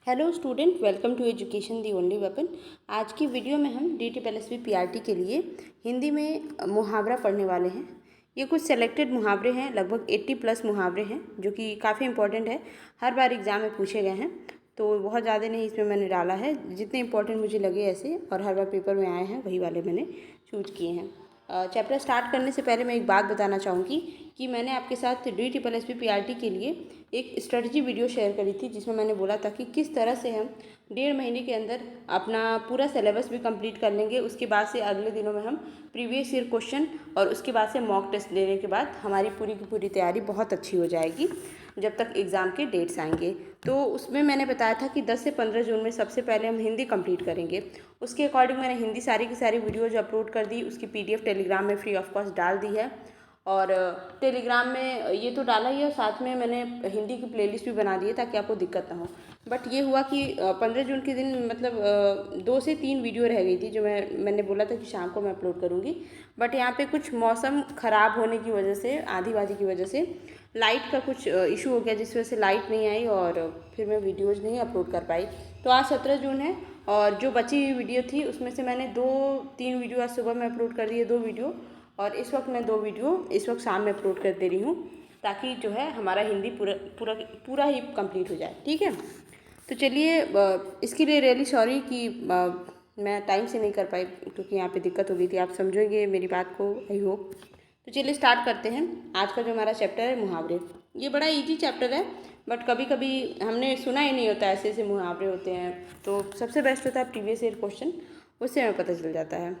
Hello student, welcome to education the only weapon. आज की video में हम DTPLSB PRT के लिए हिंदी में मुहावरा पढ़ने वाले हैं। ये कुछ सेलेक्टेड मुहावरे हैं, लगभग 80 प्लस मुहावरे हैं जो कि काफ़ी इंपॉर्टेंट है, हर बार एग्ज़ाम में पूछे गए हैं। तो बहुत ज़्यादा नहीं इसमें मैंने डाला है, जितने इंपॉर्टेंट मुझे लगे ऐसे और हर बार पेपर में आए हैं वही वाले मैंने चूज किए हैं। चैप्टर स्टार्ट करने से पहले मैं एक बात बताना चाहूँगी कि मैंने आपके साथ DTPLSB PRT के लिए एक स्ट्रेटजी वीडियो शेयर करी थी, जिसमें मैंने बोला था कि किस तरह से हम 1.5 महीने के अंदर अपना पूरा सिलेबस भी कंप्लीट कर लेंगे। उसके बाद से अगले दिनों में हम प्रीवियस ईयर क्वेश्चन और उसके बाद से मॉक टेस्ट लेने के बाद हमारी पूरी की पूरी तैयारी बहुत अच्छी हो जाएगी जब तक एग्ज़ाम के डेट्स आएंगे। तो उसमें मैंने बताया था कि 10 से 15 जून में सबसे पहले हम हिंदी कंप्लीट करेंगे। उसके अकॉर्डिंग मैंने हिंदी सारी की सारी वीडियोज अपलोड कर दी, उसकी PDF टेलीग्राम में फ्री ऑफ कॉस्ट डाल दी है और टेलीग्राम में ये तो डाला ही है, साथ में मैंने हिंदी की प्लेलिस्ट भी बना दी है ताकि आपको दिक्कत ना हो। बट ये हुआ कि 15 जून के दिन मतलब 2 से 3 वीडियो रह गई थी जो मैंने बोला था कि शाम को मैं अपलोड करूँगी। बट यहाँ पे कुछ मौसम ख़राब होने की वजह से, आंधी वादी की वजह से लाइट का कुछ इशू हो गया, जिस वजह से लाइट नहीं आई और फिर मैं वीडियोज़ नहीं अपलोड कर पाई। तो आज 17 जून है और जो बची हुई वीडियो थी उसमें से मैंने 2-3 वीडियो आज सुबह में अपलोड कर दिए, 2 वीडियो, और इस वक्त मैं 2 वीडियो इस वक्त शाम में अपलोड कर दे रही हूँ ताकि जो है हमारा हिंदी पूरा पूरा पूरा ही कंप्लीट हो जाए। ठीक है, तो चलिए, इसके लिए रियली सॉरी कि मैं टाइम से नहीं कर पाई क्योंकि यहाँ पे दिक्कत हो गई थी। आप समझेंगे मेरी बात को, आई होप। तो चलिए स्टार्ट करते हैं। आज का जो हमारा चैप्टर है मुहावरे, ये बड़ा इजी चैप्टर है बट कभी कभी हमने सुना ही नहीं होता ऐसे ऐसे मुहावरे होते हैं। तो सबसे बेस्ट होता है प्रीवियस ईयर क्वेश्चन, उससे हमें पता चल जाता है।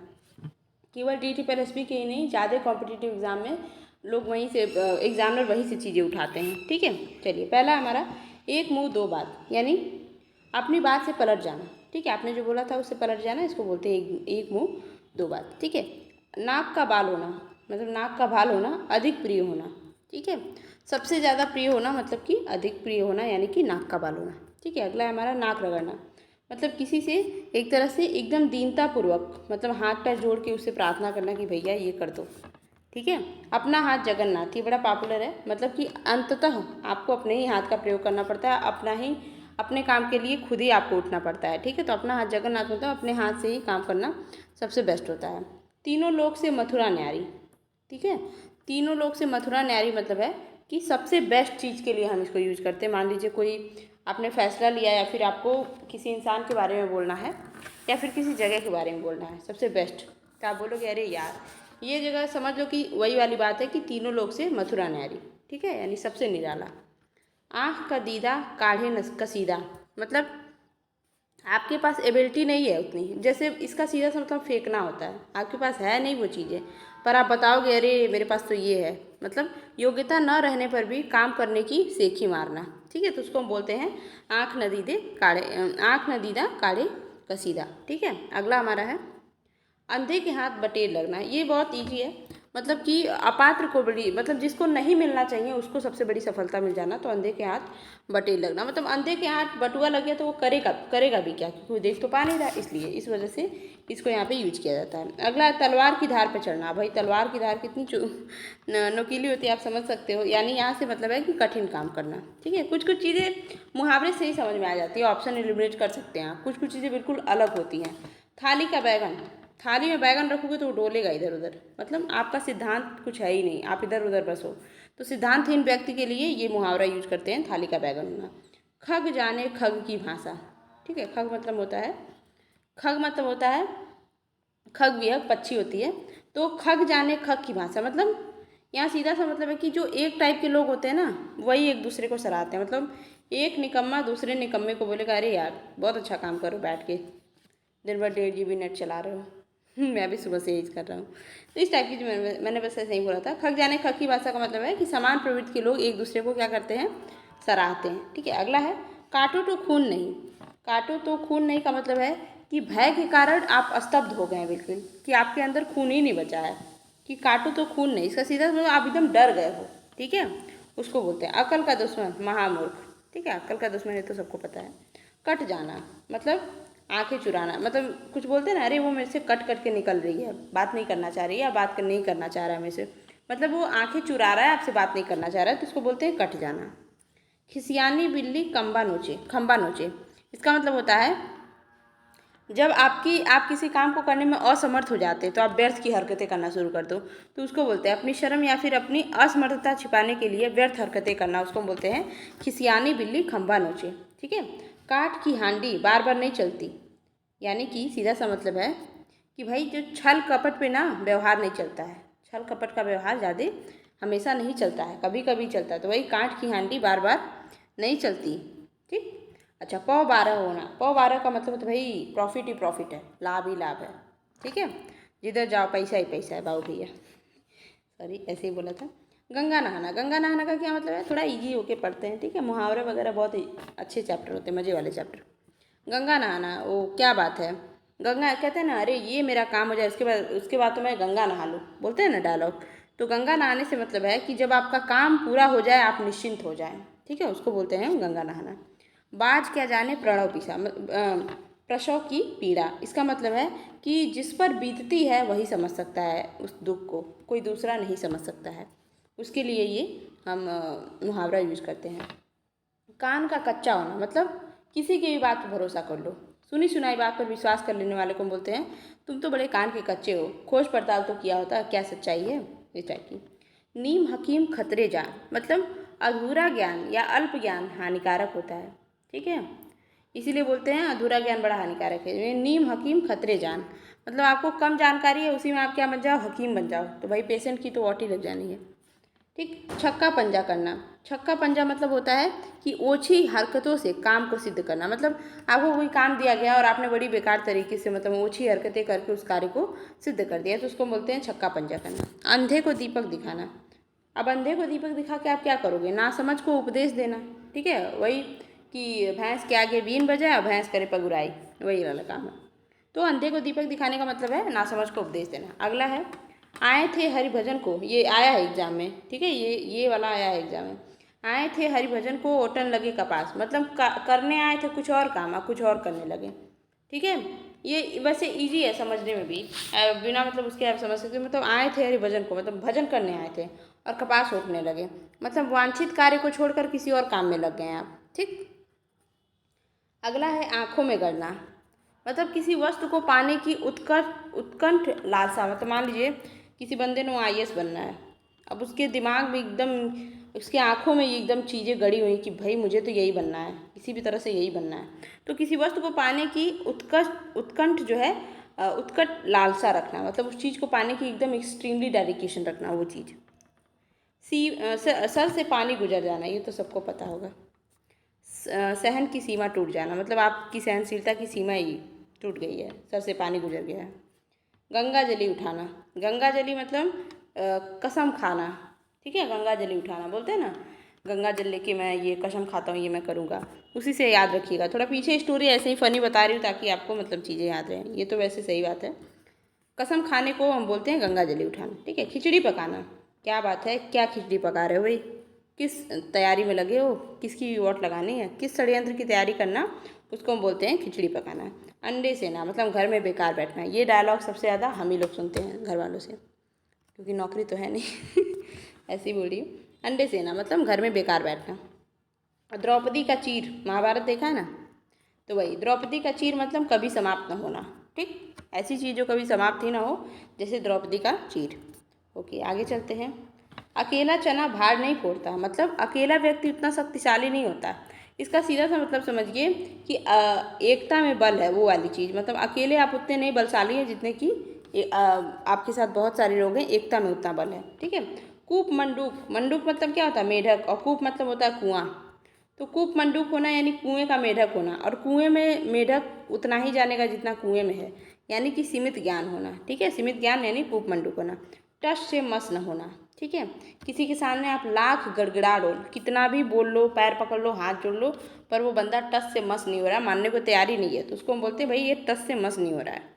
केवल DTPLSB के ही नहीं, ज़्यादा कॉम्पिटिटिव एग्ज़ाम में लोग वहीं से एग्जामिनर वहीं से चीज़ें उठाते हैं। ठीक है, चलिए पहला हमारा एक मुंह दो बात, यानी अपनी बात से पलट जाना। ठीक है, आपने जो बोला था उससे पलट जाना, इसको बोलते हैं एक मुंह दो बात। ठीक है, नाक का बाल होना, मतलब नाक का बाल होना, अधिक प्रिय होना। ठीक है, सबसे ज़्यादा प्रिय होना मतलब कि अधिक प्रिय होना, यानी कि नाक का बाल होना। ठीक है, अगला है हमारा नाक रगड़ना, मतलब किसी से एक तरह से एकदम दीनतापूर्वक, मतलब हाथ पैर जोड़ के उससे प्रार्थना करना कि भैया ये कर दो। ठीक है, अपना हाथ जगन्नाथ, ये बड़ा पॉपुलर है, मतलब कि अंततः आपको अपने ही हाथ का प्रयोग करना पड़ता है, अपना ही अपने काम के लिए खुद ही आपको उठना पड़ता है। ठीक है, तो अपना हाथ जगन्नाथ मतलब अपने हाथ से ही काम करना सबसे बेस्ट होता है। तीनों लोक से मथुरा न्यारी। ठीक है, तीनों लोक से मथुरा न्यारी मतलब है कि सबसे बेस्ट चीज़ के लिए हम इसको यूज करते हैं। मान लीजिए कोई आपने फैसला लिया या फिर आपको किसी इंसान के बारे में बोलना है या फिर किसी जगह के बारे में बोलना है, सबसे बेस्ट, तो आप बोलोगे अरे यार ये जगह, समझ लो कि वही वाली बात है कि तीनों लोग से मथुरा न्यारी। ठीक है, यानी सबसे निराला। आँख का दीदा काढ़े कसीदा, मतलब आपके पास एबिलिटी नहीं है उतनी, जैसे इसका सीधा सा मतलब फेंकना होता है, आपके पास है नहीं वो चीज़ें पर आप बताओगे अरे मेरे पास तो ये है, मतलब योग्यता न रहने पर भी काम करने की सेखी मारना। ठीक है, तो उसको हम बोलते हैं आँख न दीदे काढ़े, आँख न दीदा काढ़े कसीदा। ठीक है, अगला हमारा है अंधे के हाथ बटेर लगना। ये बहुत ईजी है, मतलब कि अपात्र को बड़ी, मतलब जिसको नहीं मिलना चाहिए उसको सबसे बड़ी सफलता मिल जाना, तो अंधे के हाथ बटेर लगना, मतलब अंधे के हाथ बटुआ लग गया तो वो करेगा करेगा भी क्या, क्योंकि वो देख तो पा नहीं रहा, इसलिए इस वजह से इसको यहाँ पे यूज किया जाता है। अगला तलवार की धार पर चढ़ना। भाई तलवार की धार कितनी नुकीली होती है आप समझ सकते हो, यानी यहाँ से मतलब है कि कठिन काम करना। ठीक है, कुछ कुछ चीज़ें मुहावरे से ही समझ में आ जाती है, ऑप्शन एलिमिनेट कर सकते हैं आप, कुछ कुछ चीज़ें बिल्कुल अलग होती हैं। थाली का बैगन, थाली में बैगन रखोगे तो वो डोलेगा इधर उधर, मतलब आपका सिद्धांत कुछ है ही नहीं, आप इधर उधर बस हो। तो सिद्धांतहीन व्यक्ति के लिए ये मुहावरा यूज करते हैं, थाली का बैगन होना। खग जाने खग की भाषा। ठीक है, खग मतलब होता है, खग मतलब होता है, खग विहग पक्षी होती है, तो खग जाने खग की भाषा मतलब यहाँ सीधा सा मतलब है कि जो एक टाइप के लोग होते हैं ना, वही एक दूसरे को सराहते हैं। मतलब एक निकम्मा दूसरे निकम्मे को बोलेगा अरे यार बहुत अच्छा काम करो, बैठ के दिन भर 1.5 GB नेट चला रहे हो। मैं भी सुबह से यही कर रहा हूँ। तो इस टाइप की जो मैंने बस ऐसे ही बोला था। खग जाने खग की भाषा का मतलब है कि समान प्रवृत्ति के लोग एक दूसरे को क्या करते हैं, सराहते हैं। ठीक है, अगला है काटो तो खून नहीं। काटो तो खून नहीं का मतलब है कि भय के कारण आप स्तब्ध हो गए हैं बिल्कुल, कि आपके अंदर खून ही नहीं बचा है, कि काटो तो खून नहीं, इसका सीधा मतलब आप एकदम डर गए हो। ठीक है, उसको बोलते हैं अकल का दुश्मन महामूर्ख। ठीक है, अकल का दुश्मन ये तो सबको पता है। कट जाना मतलब आंखें चुराना, मतलब कुछ बोलते हैं ना अरे वो मेरे से कट कट के निकल रही है, बात नहीं करना चाह रही है या बात नहीं करना चाह रहा है मेरे से, मतलब वो आंखें चुरा रहा है, आपसे बात नहीं करना चाह रहा है, तो उसको बोलते हैं कट जाना। खिसियानी बिल्ली खंबा नोचे, इसका मतलब होता है जब आप किसी काम को करने में असमर्थ हो जाते हैं तो आप व्यर्थ की हरकतें करना शुरू कर दो, तो उसको बोलते हैं अपनी शर्म या फिर अपनी असमर्थता छिपाने के लिए व्यर्थ हरकतें करना, उसको बोलते हैं खिसियानी बिल्ली खंभा नोचे। ठीक है। काठ की हांडी बार बार नहीं चलती, यानी कि सीधा सा मतलब है कि भाई जो छल कपट पे ना व्यवहार नहीं चलता है, छल कपट का व्यवहार ज़्यादा हमेशा नहीं चलता है, कभी कभी चलता है। तो वही काठ की हांडी बार बार नहीं चलती। ठीक। अच्छा, पौ 12 होना, पौ 12 का मतलब तो भाई प्रॉफिट ही प्रॉफिट है, लाभ ही लाभ है। ठीक है। जिधर जाओ पैसा ही पैसा है बाबू भैया, सॉरी ऐसे ही बोला था। गंगा नहाना, गंगा नहाना का क्या मतलब है, थोड़ा इजी होके पढ़ते हैं। ठीक है। मुहावरे वगैरह बहुत ही अच्छे चैप्टर होते हैं, मज़े वाले चैप्टर। गंगा नहाना, वो क्या बात है, गंगा कहते हैं ना, अरे ये मेरा काम हो जाए उसके बाद तो मैं गंगा नहा लूँ, बोलते हैं ना डायलॉग। तो गंगा नहाने से मतलब है कि जब आपका काम पूरा हो जाए आप निश्चिंत हो जाएं। ठीक है, उसको बोलते हैं गंगा नहाना। बाज क्या जाने प्रणव पीसा, प्रसव की पीड़ा, इसका मतलब है कि जिस पर बीतती है वही समझ सकता है उस दुख को, कोई दूसरा नहीं समझ सकता है। उसके लिए ये हम मुहावरा यूज करते हैं। कान का कच्चा होना, मतलब किसी की भी बात पर भरोसा कर लो, सुनी सुनाई बात पर विश्वास कर लेने वाले को बोलते हैं तुम तो बड़े कान के कच्चे हो, खोज पड़ताल तो किया होता, क्या सच्चाई है, इस टाइप की। नीम हकीम खतरे जान, मतलब अधूरा ज्ञान या अल्प ज्ञान हानिकारक होता है। ठीक है, इसीलिए बोलते हैं अधूरा ज्ञान बड़ा हानिकारक है। नीम हकीम खतरे जान, मतलब आपको कम जानकारी है, उसी में आप क्या बन जाओ, हकीम बन जाओ, तो भाई पेशेंट की तो ओटी लग जानी है। ठीक। छक्का पंजा करना, छक्का पंजा मतलब होता है कि ओछी हरकतों से काम को सिद्ध करना, मतलब आपको कोई काम दिया गया और आपने बड़ी बेकार तरीके से मतलब ओछी हरकतें करके उस कार्य को सिद्ध कर दिया, तो उसको बोलते हैं छक्का पंजा करना। अंधे को दीपक दिखाना, अब अंधे को दीपक दिखा के आप क्या करोगे, ना समझ को उपदेश देना। ठीक है, वही कि भैंस के आगे बीन बजाए और भैंस करे पगुराई, वही वाला काम है। तो अंधे को दीपक दिखाने का मतलब है ना समझ को उपदेश देना। अगला है आए थे हरिभजन को, ये आया है एग्जाम में। ठीक है, ये वाला आया है एग्जाम में। आए थे हरिभजन को ओटन लगे कपास, मतलब करने आए थे कुछ और काम, आप कुछ और करने लगे। ठीक है, ये वैसे इजी है समझने में भी, बिना मतलब उसके आप समझ सकते हो। मतलब आए थे हरिभजन को, मतलब भजन करने आए थे और कपास ओटने लगे, मतलब वांछित कार्य को छोड़कर किसी और काम में लग गए हैं आप। ठीक। अगला है आंखों में गड़ना, मतलब किसी वस्तु को पाने की उत्कंठ लालसा, मतलब मान लीजिए किसी बंदे ने IAS बनना है, अब उसके दिमाग में एकदम, उसके आंखों में एकदम चीज़ें गड़ी हुई कि भाई मुझे तो यही बनना है, किसी भी तरह से यही बनना है। तो किसी वस्तु को पाने की उत्कंठ जो है, उत्कट लालसा रखना, मतलब उस चीज़ को पाने की एकदम एक्सट्रीमली डेडिकेशन रखना, वो चीज़। सर से पानी गुजर जाना, ये तो सबको पता होगा। सहन की सीमा टूट जाना, मतलब आपकी सहनशीलता की सीमा ही टूट गई है, सर से पानी गुजर गया है। गंगा जली उठाना, गंगा जली मतलब कसम खाना। ठीक है, गंगा जली उठाना बोलते हैं ना, गंगा जल लेके मैं ये कसम खाता हूँ, ये मैं करूँगा, उसी से याद रखिएगा। थोड़ा पीछे स्टोरी ऐसे ही फनी बता रही हूँ ताकि आपको मतलब चीज़ें याद रहें, ये तो वैसे सही बात है। कसम खाने को हम बोलते हैं गंगा जली उठाना। ठीक है। खिचड़ी पकाना, क्या बात है, क्या खिचड़ी पका रहे हो भाई, किस तैयारी में लगे हो, किसकी वोट लगानी है, किस षड्यंत्र की तैयारी करना, उसको हम बोलते हैं खिचड़ी पकाना। अंडे सेना, मतलब घर में बेकार बैठना, ये डायलॉग सबसे ज़्यादा हम ही लोग सुनते हैं घर वालों से, क्योंकि नौकरी तो है नहीं ऐसे ही बोल रही हूँ। अंडे सेना मतलब घर में बेकार बैठना। द्रौपदी का चीर, महाभारत देखा है ना, तो वही द्रौपदी का चीर मतलब कभी समाप्त न होना। ठीक, ऐसी चीज़ जो कभी समाप्त ही ना हो, जैसे द्रौपदी का चीर। ओके, आगे चलते हैं। अकेला चना भार नहीं फोड़ता, मतलब अकेला व्यक्ति उतना शक्तिशाली नहीं होता। इसका सीधा सा मतलब समझिए कि एकता में बल है, वो वाली चीज़, मतलब अकेले आप उतने नहीं बलशाली हैं जितने कि आपके साथ बहुत सारे लोग हैं, एकता में उतना बल है। ठीक है। कूप मंडूक, मंडूक मतलब क्या होता है, मेढक, और कूप मतलब होता है कुआं। तो कूप मंडूक होना यानी कुएं का मेढक होना, और कुएं में मेढक उतना ही जानेगा जितना कुएं में है, यानी कि सीमित ज्ञान होना। ठीक है, सीमित ज्ञान यानी कूप मंडूक होना। टस से मस न होना। ठीक है, किसी के सामने आप लाख गड़गड़ा लो, कितना भी बोल लो, पैर पकड़ लो, हाथ जोड़ लो, पर वो बंदा टस से मस नहीं हो रहा है, मानने को तैयारी नहीं है, तो उसको हम बोलते हैं भाई ये टस से मस नहीं हो रहा है।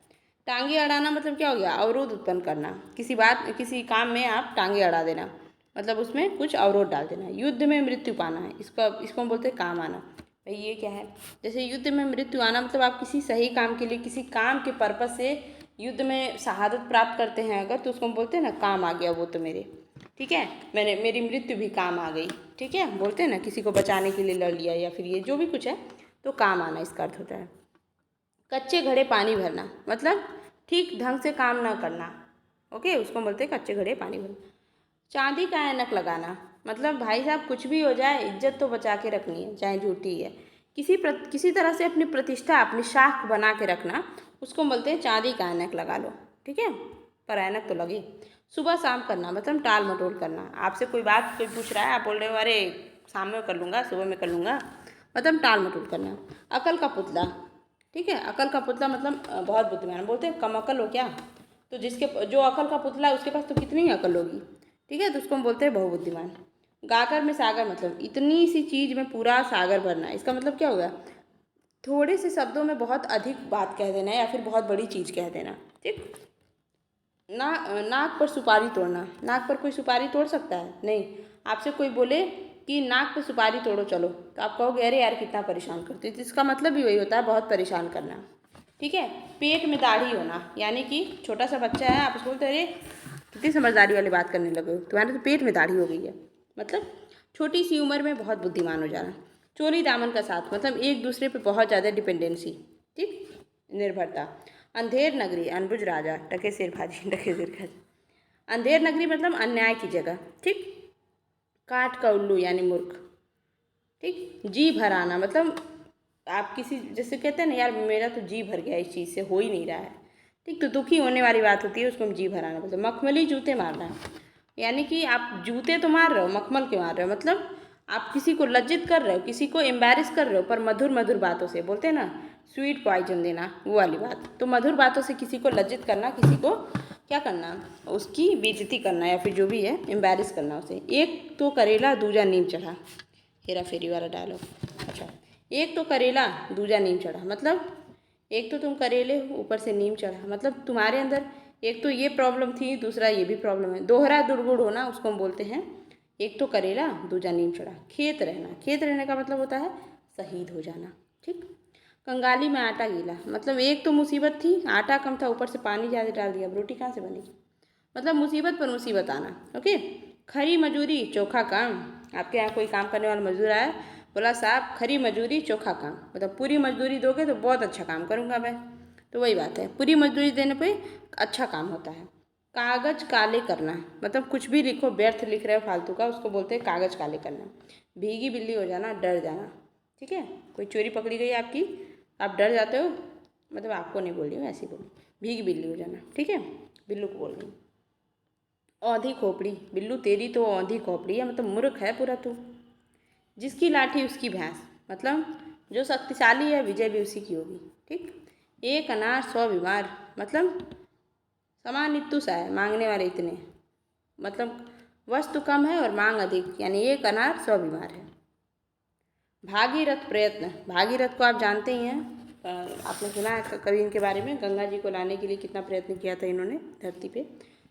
टांगे अड़ाना मतलब क्या हो गया, अवरोध उत्पन्न करना, किसी काम में आप टांगे अड़ा देना, मतलब उसमें कुछ अवरोध डाल देना। युद्ध में मृत्यु पाना है, इसको हम बोलते हैं काम आना। भाई ये क्या है, जैसे युद्ध में मृत्यु आना मतलब आप किसी सही काम के लिए, किसी काम के पर्पज से युद्ध में शहादत प्राप्त करते हैं अगर, तो उसको हम बोलते हैं ना काम आ गया वो तो मेरे। ठीक है, मेरी मृत्यु भी काम आ गई। ठीक है, बोलते हैं ना किसी को बचाने के लिए लड़ लिया, या फिर ये जो भी कुछ है, तो काम आना इसका अर्थ होता है। कच्चे घड़े पानी भरना मतलब ठीक ढंग से काम ना करना, ओके, उसको बोलते हैं कच्चे घड़े पानी भरना। चांदी का ऐनक लगाना मतलब भाई साहब कुछ भी हो जाए इज्जत तो बचा के रखनी है, चाहे झूठी है। किसी तरह से अपनी प्रतिष्ठा अपनी शाख बना के रखना, उसको बोलते हैं चांदी का ऐनक लगा लो, ठीक है, पर ऐनक तो लगे। सुबह शाम करना मतलब टाल मटोल करना, आपसे कोई बात कोई पूछ रहा है, आप बोल रहे हो अरे शाम में कर लूँगा, सुबह में कर लूँगा, मतलब टाल मटोल करना। अकल का पुतला, ठीक है, अकल का पुतला मतलब बहुत बुद्धिमान, बोलते हैं कम अकल हो क्या, तो जो अकल का पुतला है उसके पास तो कितनी ही अकल होगी, ठीक है, तो उसको हम बोलते हैं बहुबुद्धिमान। गागर में सागर मतलब इतनी सी चीज़ में पूरा सागर भरना, इसका मतलब क्या होगा, थोड़े से शब्दों में बहुत अधिक बात कह देना या फिर बहुत बड़ी चीज़ कह देना, ठीक। नाक पर सुपारी तोड़ना, नाक पर कोई सुपारी तोड़ सकता है नहीं। आपसे कोई बोले कि नाक पर सुपारी तोड़ो चलो, तो आप कहोगे अरे यार कितना परेशान करती है, तो इसका मतलब भी वही होता है, बहुत परेशान करना, ठीक है। पेट में दाढ़ी होना यानी कि छोटा सा बच्चा है, आप उसको बोलते अरे कितनी समझदारी वाली बात करने लगे हो, तुम्हारे तो पेट में दाढ़ी हो गई है, मतलब छोटी सी उम्र में बहुत बुद्धिमान हो जाना। चोली दामन का साथ मतलब एक दूसरे पे बहुत ज़्यादा डिपेंडेंसी, ठीक, निर्भरता। अंधेर नगरी अनबुझ राजा टके सिर भाजी टके सिर खाजी, अंधेर नगरी मतलब अन्याय की जगह, ठीक। काठ का उल्लू यानी मूर्ख, ठीक। जी भर आना मतलब आप किसी जैसे कहते हैं ना यार मेरा तो जी भर गया इस चीज़ से, हो ही नहीं रहा है, ठीक, तो दुखी होने वाली बात होती है, उसको हम जी भर आना मतलब। मखमली जूते मारना यानी कि आप जूते तो मार रहे हो, मखमल के मार रहे हो, मतलब आप किसी को लज्जित कर रहे हो, किसी को एम्बैरिस कर रहे हो, पर मधुर मधुर बातों से, बोलते हैं ना स्वीट पॉइजन देना, वो वाली बात। तो मधुर बातों से किसी को लज्जित करना, किसी को क्या करना, उसकी बेइज्जती करना या फिर जो भी है एम्बैरिस करना उसे। एक तो करेला दूजा नीम चढ़ा, हेरा फेरी वाला डायलॉग। अच्छा, एक तो करेला दूजा नीम चढ़ा मतलब एक तो तुम करेले हो ऊपर से नीम चढ़ा, मतलब तुम्हारे अंदर एक तो ये प्रॉब्लम थी, दूसरा ये भी प्रॉब्लम है, दोहरा दुर्गुण होना उसको हम बोलते हैं एक तो करेला दूजा नीम चढ़ा। खेत रहना, खेत रहने का मतलब होता है शहीद हो जाना, ठीक। कंगाली में आटा गीला मतलब एक तो मुसीबत थी, आटा कम था, ऊपर से पानी ज़्यादा डाल दिया, अब रोटी कहाँ से बनेगी, मतलब मुसीबत पर मुसीबत आना, ओके। खरी मजूरी चोखा काम, आपके यहाँ कोई काम करने वाला मजदूर आया, बोला साहब खरी मजदूरी चोखा काम, मतलब पूरी मजदूरी दोगे तो बहुत अच्छा काम करूँगा मैं, तो वही बात है, पूरी मजदूरी देने पे अच्छा काम होता है। कागज काले करना मतलब कुछ भी लिखो व्यर्थ लिख रहे हो फालतू का, उसको बोलते हैं कागज काले करना। भीगी बिल्ली हो जाना, डर जाना, ठीक है, कोई चोरी पकड़ी गई आपकी, आप डर जाते हो, मतलब आपको नहीं बोल रही हूँ, ऐसे ही बोली, भीगी बिल्ली हो जाना, ठीक है, बिल्लू को बोल रही हूँ। औंधी खोपड़ी बिल्लू तेरी तो औंधी खोपड़ी है, मतलब मूर्ख है पूरा तू। जिसकी लाठी उसकी भैंस मतलब जो शक्तिशाली है विजय भी उसी की होगी, ठीक। एक अनार 100 बीमार मतलब सामान इतू सा है, मांगने वाले इतने, मतलब वस्तु कम है और मांग अधिक, यानी एक अनार 100 बीमार है। भागीरथ प्रयत्न, भागीरथ को आप जानते ही हैं, आपने सुना है कभी इनके बारे में, गंगा जी को लाने के लिए कितना प्रयत्न किया था इन्होंने धरती पे।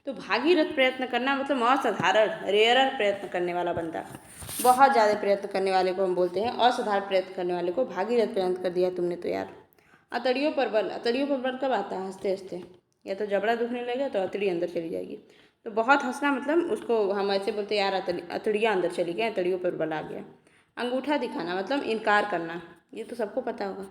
तो भागीरथ प्रयत्न करना मतलब असाधारण रेयरर प्रयत्न करने वाला बंदा, बहुत ज़्यादा प्रयत्न करने वाले को हम बोलते हैं, असाधारण प्रयत्न करने वाले को भागीरथ प्रयत्न कर दिया तुमने तो यार। अतड़ियों पर बल, अतड़ियों पर बल कब आता है, हंसते हंसते, या तो जबड़ा दुखने लगेगा तो अतड़ी अंदर चली जाएगी, तो बहुत हंसना मतलब उसको हम ऐसे बोलते हैं यार अतड़ियाँ अंदर चली गई, अतड़ियों पर बल आ गया। अंगूठा दिखाना मतलब इनकार करना, ये तो सबको पता होगा।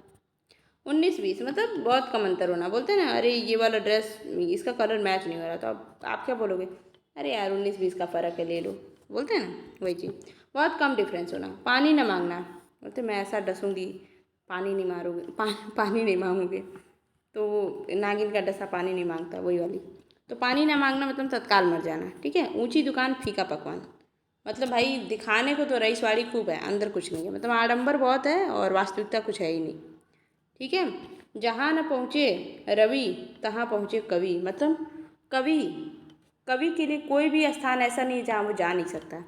19-20 मतलब बहुत कम अंतर होना, बोलते हैं ना अरे ये वाला ड्रेस इसका कलर मैच नहीं हो रहा, तो अब आप क्या बोलोगे, अरे यार 19-20 का फ़र्क है ले लो, बोलते हैं ना वही चीज़। बहुत कम डिफरेंस होना। पानी न मांगना बोलते मैं ऐसा डसूँगी पानी नहीं मारोगे, पानी नहीं मांगोगे, तो वो नागिन का डसा पानी नहीं मांगता, वही वाली। तो पानी ना मांगना मतलब तत्काल मर जाना, ठीक है। ऊंची दुकान फीका पकवान मतलब भाई दिखाने को तो रईसवाड़ी खूब है, अंदर कुछ नहीं है, मतलब आडंबर बहुत है और वास्तविकता कुछ है ही नहीं, ठीक है। जहाँ न पहुँचे रवि तहाँ पहुँचे कवि मतलब कवि, कवि के लिए कोई भी स्थान ऐसा नहीं है जहाँ वो जा नहीं सकता,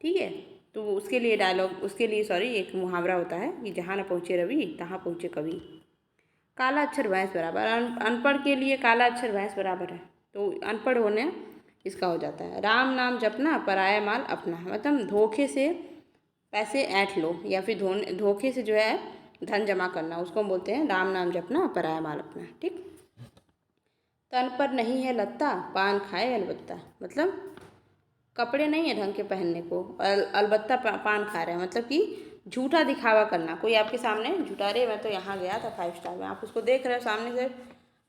ठीक है। तो उसके लिए डायलॉग, उसके लिए सॉरी एक मुहावरा होता है कि जहाँ न पहुँचे रवि तहाँ पहुँचे कवि। काला अक्षर भैंस बराबर, अनपढ़ के लिए काला अक्षर भैंस बराबर है, तो अनपढ़ होने इसका हो जाता है। राम नाम जपना पराया माल अपना, मतलब धोखे से पैसे ऐंठ लो या फिर धोखे से जो है धन जमा करना, उसको हम बोलते हैं राम नाम जपना पराया माल अपना, ठीक। तन पर नहीं है लत्ता पान खाए अलबत्ता, मतलब कपड़े नहीं है ढंग के पहनने को, अलबत्ता पान खा रहे हैं, मतलब कि झूठा दिखावा करना, कोई आपके सामने झूठा, अरे मैं तो यहाँ गया था 5 स्टार में, आप उसको देख रहे हो सामने से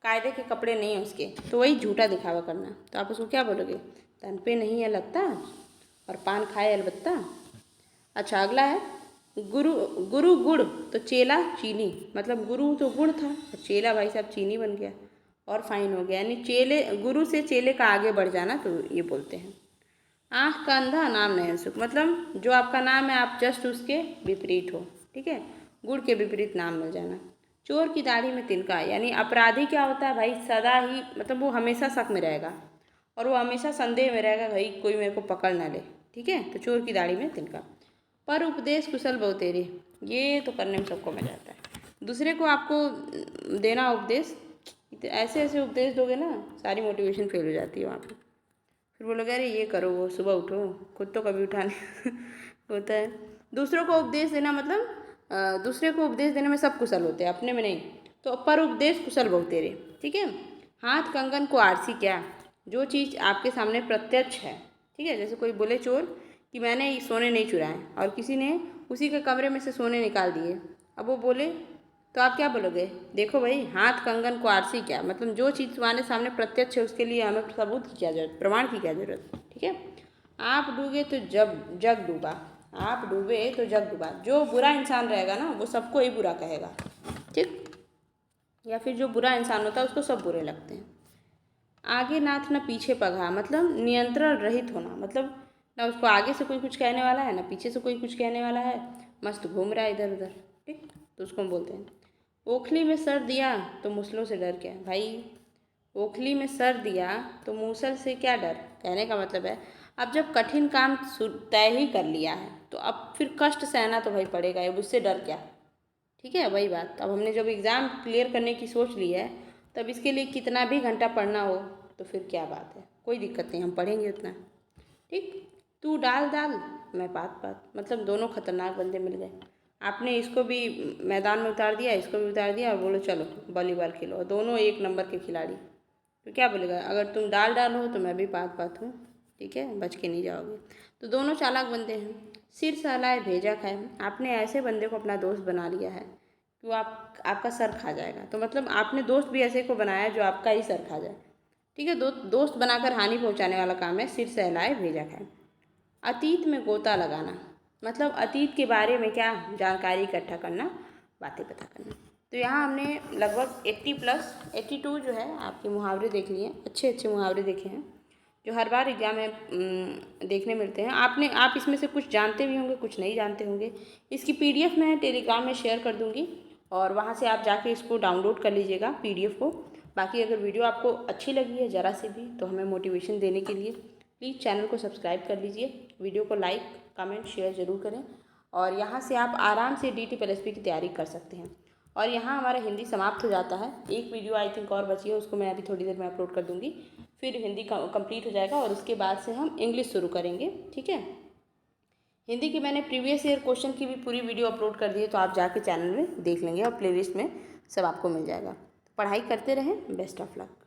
कायदे के कपड़े नहीं हैं उसके, तो वही झूठा दिखावा करना। तो आप उसको क्या बोलोगे? तन पे नहीं है लगता और पान खाए अलबत्ता। अच्छा, अगला है गुरु। गुरु गुड़ तो चेला चीनी, मतलब गुरु तो गुड़ था और चेला भाई साहब चीनी बन गया और फाइन हो गया। यानी चेले, गुरु से चेले का आगे बढ़ जाना, तो ये बोलते हैं। आँख का अंधा नाम नहीं सुख, मतलब जो आपका नाम है आप जस्ट उसके विपरीत हो, ठीक है, गुड़ के विपरीत नाम मिल जाना। चोर की दाढ़ी में तिनका, यानी अपराधी क्या होता है भाई, सदा ही, मतलब वो हमेशा शक में रहेगा और वो हमेशा संदेह में रहेगा, भाई कोई मेरे को पकड़ ना ले, ठीक है। तो चोर की दाढ़ी में तिनका। पर उपदेश कुशल बहुतेरे, ये तो करने में सबको मजा आता है। दूसरे को आपको देना उपदेश, ऐसे ऐसे उपदेश दोगे ना, सारी मोटिवेशन फेल हो जाती है वहाँ पर। फिर बोलोगे अरे ये करो, वो सुबह उठो, खुद तो कभी उठाने होता है। दूसरों को उपदेश देना मतलब दूसरे को उपदेश देने में सब कुशल होते हैं, अपने में नहीं। तो पर उपदेश कुशल बहुतेरे, ठीक है। हाथ कंगन को आरसी क्या, जो चीज़ आपके सामने प्रत्यक्ष है, ठीक है। जैसे कोई बोले चोर कि मैंने सोने नहीं चुराए और किसी ने उसी के कमरे में से सोने निकाल दिए, अब वो बोले तो आप क्या बोलोगे? देखो भाई, हाथ कंगन को आरसी क्या, मतलब जो चीज़ तुम्हारे सामने प्रत्यक्ष है उसके लिए हमें सबूत की क्या जरूरत, प्रमाण की क्या जरूरत, ठीक है। आप डूबे तो जग जग डूबा, आप डूबे तो जग डूबा, जो बुरा इंसान रहेगा ना वो सबको ही बुरा कहेगा, ठीक, या फिर जो बुरा इंसान होता है उसको सब बुरे लगते हैं। आगे नाथ ना पीछे पगहा, मतलब नियंत्रण रहित होना, मतलब ना उसको आगे से कोई कुछ कहने वाला है ना पीछे से कोई कुछ कहने वाला है, मस्त घूम रहा है इधर उधर, ठीक, तो उसको हम बोलते हैं। ओखली में सर दिया तो मूसलों से डर क्या भाई, ओखली में सर दिया तो मूसल से क्या डर, कहने का मतलब है अब जब कठिन काम तय ही कर लिया है तो अब फिर कष्ट सहना तो भाई पड़ेगा, अब उससे डर क्या, ठीक है। वही बात, अब हमने जब एग्ज़ाम क्लियर करने की सोच ली है तब इसके लिए कितना भी घंटा पढ़ना हो तो फिर क्या बात है, कोई दिक्कत नहीं, हम पढ़ेंगे उतना, ठीक। तू डाल डाल मैं पात पात, मतलब दोनों खतरनाक बंदे मिल गए, आपने इसको भी मैदान में उतार दिया, इसको भी उतार दिया और बोलो चलो वॉलीबॉल खेलो, और दोनों एक नंबर के खिलाड़ी, तो क्या बोलेगा, अगर तुम डाल डाल हो तो मैं भी पात पात हूँ, ठीक है, बच के नहीं जाओगे। तो दोनों चालाक बंदे हैं। सिर सहलाए भेजा खाए, आपने ऐसे बंदे को अपना दोस्त बना लिया है कि वो आपका सर खा जाएगा, तो मतलब आपने दोस्त भी ऐसे को बनाया जो आपका ही सर खा जाए, ठीक है। दोस्त बनाकर हानि पहुंचाने वाला काम है सिर सहलाए भेजा खाए। अतीत में गोता लगाना, मतलब अतीत के बारे में क्या जानकारी इकट्ठा करना, बातें पता करना। तो यहाँ हमने लगभग 82 जो है आपके मुहावरे देख लिए, अच्छे अच्छे मुहावरे देखे हैं जो हर बार एग्जाम में देखने मिलते हैं। आप इसमें से कुछ जानते भी होंगे, कुछ नहीं जानते होंगे। इसकी PDF मैं टेलीग्राम में शेयर कर दूँगी और वहाँ से आप जाके इसको डाउनलोड कर लीजिएगा PDF को। बाकी अगर वीडियो आपको अच्छी लगी है ज़रा से भी तो हमें मोटिवेशन देने के लिए प्लीज़ चैनल को सब्सक्राइब कर लीजिए, वीडियो को लाइक कमेंट शेयर ज़रूर करें और यहाँ से आप आराम से DTPLSP की तैयारी कर सकते हैं। और यहाँ हमारा हिंदी समाप्त हो जाता है, एक वीडियो आई थिंक और बची है, उसको मैं अभी थोड़ी देर में अपलोड कर दूँगी, फिर हिंदी कंप्लीट हो जाएगा और उसके बाद से हम इंग्लिश शुरू करेंगे, ठीक है। हिंदी की मैंने प्रीवियस ईयर क्वेश्चन की भी पूरी वीडियो अपलोड कर दी है, तो आप जाके चैनल में देख लेंगे और प्लेलिस्ट में सब आपको मिल जाएगा। पढ़ाई करते रहें, बेस्ट ऑफ लक।